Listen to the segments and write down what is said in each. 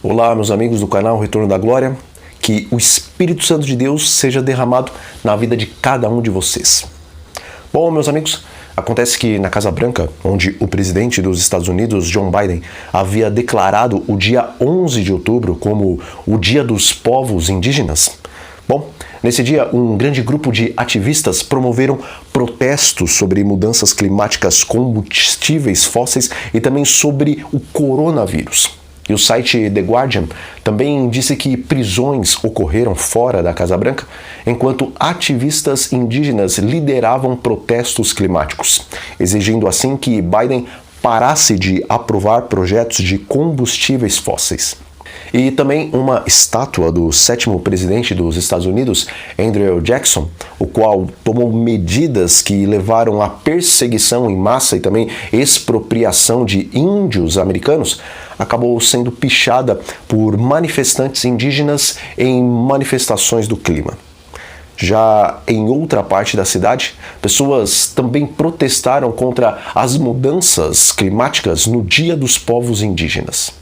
Olá, meus amigos do canal Retorno da Glória, que o Espírito Santo de Deus seja derramado na vida de cada um de vocês. Bom, meus amigos, acontece que na Casa Branca, onde o presidente dos Estados Unidos, Joe Biden, havia declarado o dia 11 de outubro como o Dia dos Povos Indígenas, bom, nesse dia um grande grupo de ativistas promoveram protestos sobre mudanças climáticas, combustíveis fósseis e também sobre o coronavírus. E o site The Guardian também disse que prisões ocorreram fora da Casa Branca, enquanto ativistas indígenas lideravam protestos climáticos, exigindo assim que Biden parasse de aprovar projetos de combustíveis fósseis. E também uma estátua do 7º presidente dos Estados Unidos, Andrew Jackson, o qual tomou medidas que levaram à perseguição em massa e também expropriação de índios americanos, acabou sendo pichada por manifestantes indígenas em manifestações do clima. Já em outra parte da cidade, pessoas também protestaram contra as mudanças climáticas no Dia dos Povos Indígenas.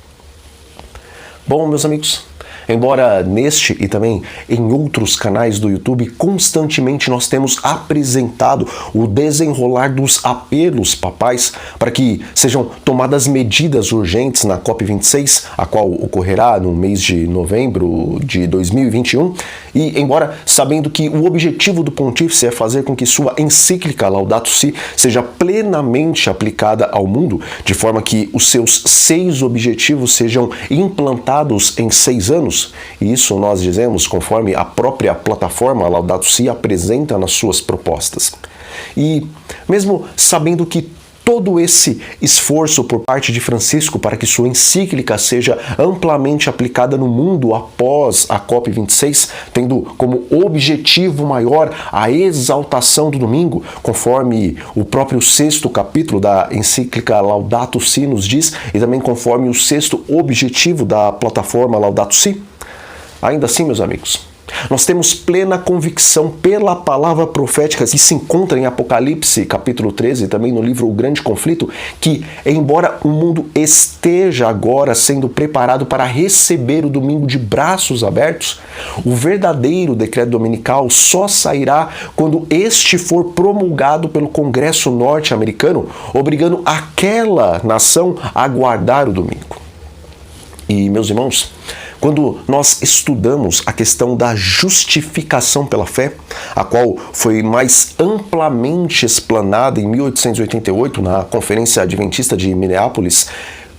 Bom, meus amigos, embora neste e também em outros canais do YouTube constantemente nós temos apresentado o desenrolar dos apelos papais para que sejam tomadas medidas urgentes na COP26, a qual ocorrerá no mês de novembro de 2021, e embora sabendo que o objetivo do pontífice é fazer com que sua encíclica Laudato Si seja plenamente aplicada ao mundo, de forma que os seus 6 objetivos sejam implantados em 6 anos, e isso nós dizemos conforme a própria plataforma Laudato Si apresenta nas suas propostas. E mesmo sabendo que todo esse esforço por parte de Francisco para que sua encíclica seja amplamente aplicada no mundo após a COP26, tendo como objetivo maior a exaltação do domingo, conforme o próprio 6º capítulo da encíclica Laudato Si nos diz, e também conforme o 6º objetivo da plataforma Laudato Si, ainda assim, meus amigos, nós temos plena convicção pela palavra profética que se encontra em Apocalipse, capítulo 13, e também no livro O Grande Conflito, que, embora o mundo esteja agora sendo preparado para receber o domingo de braços abertos, o verdadeiro decreto dominical só sairá quando este for promulgado pelo Congresso norte-americano, obrigando aquela nação a guardar o domingo. E, meus irmãos, quando nós estudamos a questão da justificação pela fé, a qual foi mais amplamente explanada em 1888 na Conferência Adventista de Minneapolis,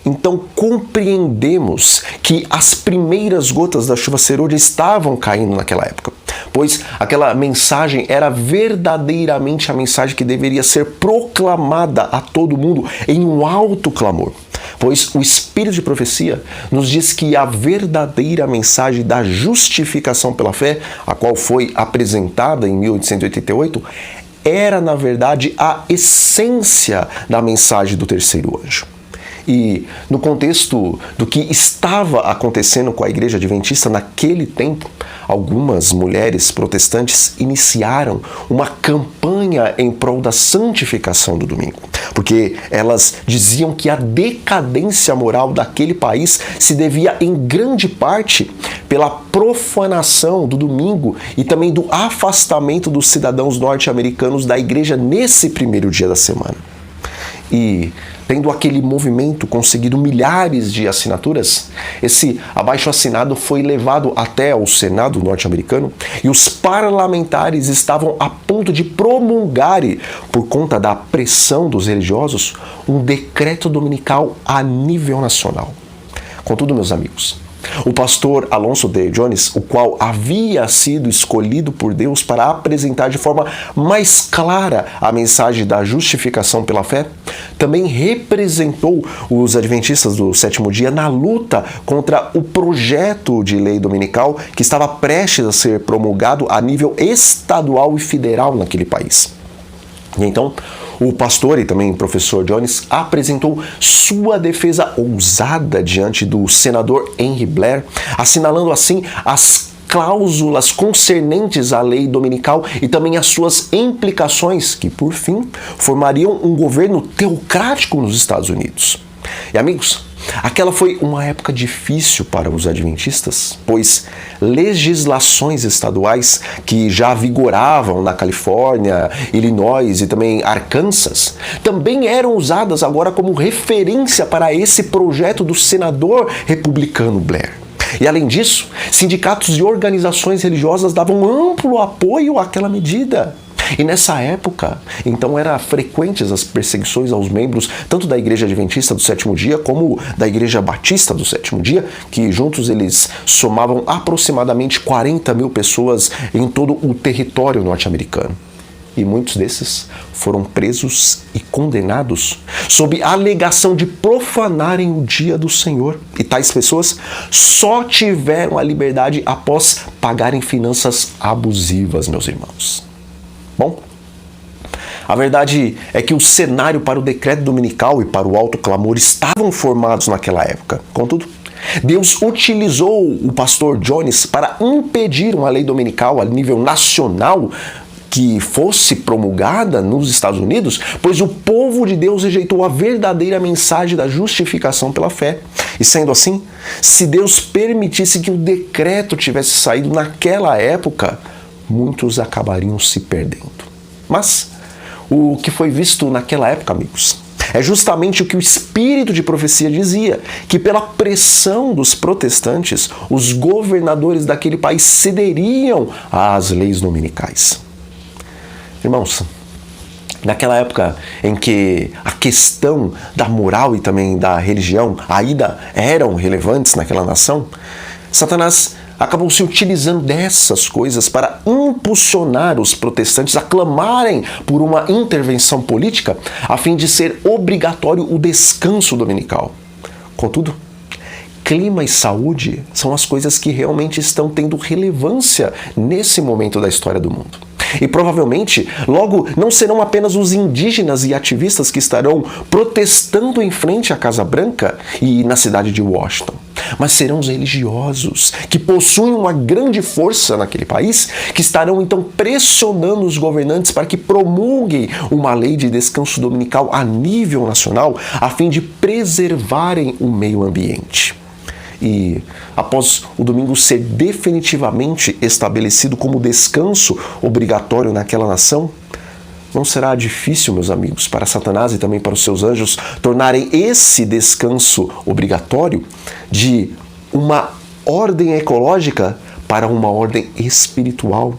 então compreendemos que as primeiras gotas da chuva serôdia estavam caindo naquela época, pois aquela mensagem era verdadeiramente a mensagem que deveria ser proclamada a todo mundo em um alto clamor. Pois o Espírito de Profecia nos diz que a verdadeira mensagem da justificação pela fé, a qual foi apresentada em 1888, era, na verdade, a essência da mensagem do terceiro anjo. E no contexto do que estava acontecendo com a Igreja Adventista naquele tempo, algumas mulheres protestantes iniciaram uma campanha em prol da santificação do domingo, porque elas diziam que a decadência moral daquele país se devia em grande parte pela profanação do domingo e também do afastamento dos cidadãos norte-americanos da igreja nesse primeiro dia da semana. E, tendo aquele movimento conseguido milhares de assinaturas, esse abaixo-assinado foi levado até ao Senado norte-americano e os parlamentares estavam a ponto de promulgar, por conta da pressão dos religiosos, um decreto dominical a nível nacional. Contudo, meus amigos, o pastor Alonso D. Jones, o qual havia sido escolhido por Deus para apresentar de forma mais clara a mensagem da justificação pela fé, também representou os adventistas do 7º dia na luta contra o projeto de lei dominical que estava prestes a ser promulgado a nível estadual e federal naquele país. E então, o pastor e também professor Jones apresentou sua defesa ousada diante do senador Henry Blair, assinalando assim as cláusulas concernentes à lei dominical e também as suas implicações, que por fim formariam um governo teocrático nos Estados Unidos. E amigos, aquela foi uma época difícil para os adventistas, pois legislações estaduais que já vigoravam na Califórnia, Illinois e também Arkansas também eram usadas agora como referência para esse projeto do senador republicano Blair. E além disso, sindicatos e organizações religiosas davam amplo apoio àquela medida. E nessa época, então, eram frequentes as perseguições aos membros tanto da Igreja Adventista do Sétimo Dia como da Igreja Batista do Sétimo Dia, que juntos eles somavam aproximadamente 40 mil pessoas em todo o território norte-americano. E muitos desses foram presos e condenados sob a alegação de profanarem o dia do Senhor. E tais pessoas só tiveram a liberdade após pagarem finanças abusivas, meus irmãos. Bom, a verdade é que o cenário para o decreto dominical e para o alto clamor estavam formados naquela época. Contudo, Deus utilizou o pastor Jones para impedir uma lei dominical a nível nacional que fosse promulgada nos Estados Unidos, pois o povo de Deus rejeitou a verdadeira mensagem da justificação pela fé. E sendo assim, se Deus permitisse que o decreto tivesse saído naquela época, muitos acabariam se perdendo. Mas o que foi visto naquela época, amigos, é justamente o que o espírito de profecia dizia, que pela pressão dos protestantes, os governadores daquele país cederiam às leis dominicais. Irmãos, naquela época em que a questão da moral e também da religião ainda eram relevantes naquela nação, Satanás acabou se utilizando dessas coisas para impulsionar os protestantes a clamarem por uma intervenção política a fim de ser obrigatório o descanso dominical. Contudo, clima e saúde são as coisas que realmente estão tendo relevância nesse momento da história do mundo. E provavelmente, logo, não serão apenas os indígenas e ativistas que estarão protestando em frente à Casa Branca e na cidade de Washington, mas serão os religiosos, que possuem uma grande força naquele país, que estarão então pressionando os governantes para que promulguem uma lei de descanso dominical a nível nacional, a fim de preservarem o meio ambiente. E após o domingo ser definitivamente estabelecido como descanso obrigatório naquela nação, não será difícil, meus amigos, para Satanás e também para os seus anjos tornarem esse descanso obrigatório de uma ordem ecológica para uma ordem espiritual.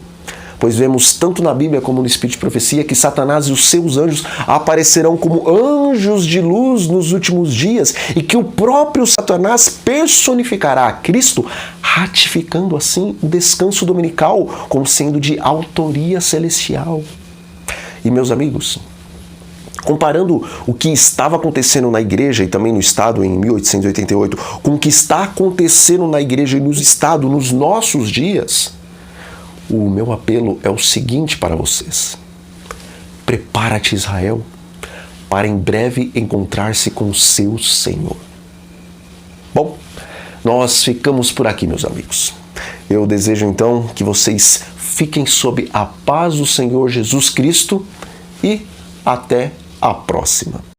Pois vemos tanto na Bíblia como no Espírito de Profecia que Satanás e os seus anjos aparecerão como anjos de luz nos últimos dias e que o próprio Satanás personificará a Cristo, ratificando assim o descanso dominical como sendo de autoria celestial. E meus amigos, comparando o que estava acontecendo na igreja e também no Estado em 1888 com o que está acontecendo na igreja e no Estado nos nossos dias, o meu apelo é o seguinte para vocês: prepara-te, Israel, para em breve encontrar-se com o seu Senhor. Bom, nós ficamos por aqui, meus amigos. Eu desejo então que vocês fiquem sob a paz do Senhor Jesus Cristo e até a próxima.